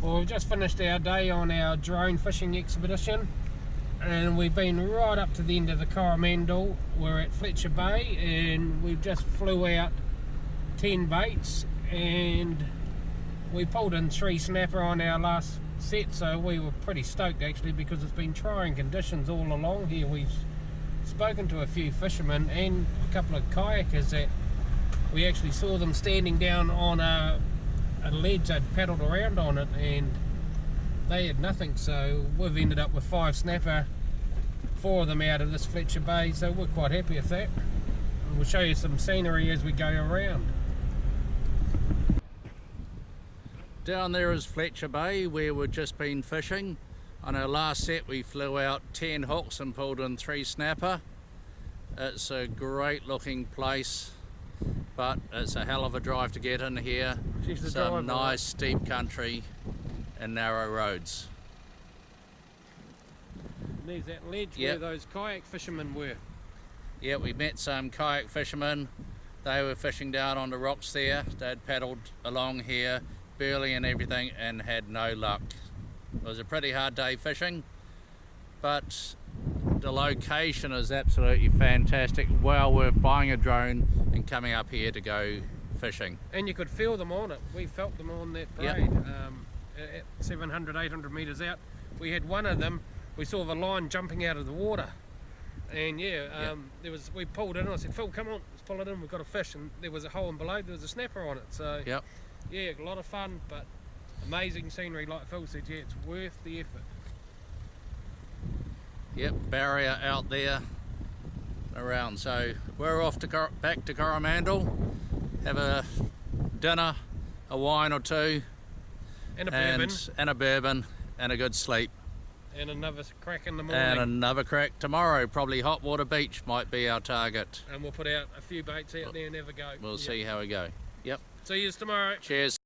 Well, we've just finished our day on our drone fishing expedition, and we've been right up to the end of the Coromandel. We're at Fletcher Bay, and we just flew out 10 baits, and we pulled in 3 snapper on our last set, so we were pretty stoked actually, because it's been trying conditions all along here. We've spoken to a few fishermen and a couple of kayakers that we actually saw them standing down on a ledge they'd paddled around on it, and they had nothing. So we've ended up with 5 snapper, 4 of them out of this Fletcher Bay, so we're quite happy with that. And we'll show you some scenery as we go around. Down there is Fletcher Bay, where we've just been fishing. On our last set we flew out 10 hooks and pulled in 3 snapper. It's a great looking place, but it's a hell of a drive to get in here. Some nice steep country and narrow roads. There's that ledge where those kayak fishermen were. Yeah, we met some kayak fishermen. They were fishing down on the rocks there. They'd paddled along here, burley and everything, and had no luck. It was a pretty hard day fishing, but the location is absolutely fantastic. Well worth buying a drone and coming up here to go fishing. And you could feel them on it. We felt them on that braid. At 700, 800 metres out. We had one of them, we saw the line jumping out of the water. And there was, we pulled in, and I said, Phil, come on, let's pull it in, we've got a fish. And there was a hole in below, there was a snapper on it. So yeah, a lot of fun, but amazing scenery. Like Phil said, yeah, it's worth the effort. Yep, barrier out there around. So we're off to back to Coromandel, have a dinner, a wine or two, and a bourbon, and a good sleep. And another crack in the morning. And another crack tomorrow. Probably Hot Water Beach might be our target. And we'll put out a few baits out there and have a go. We'll see how we go. Yep. See you tomorrow. Cheers.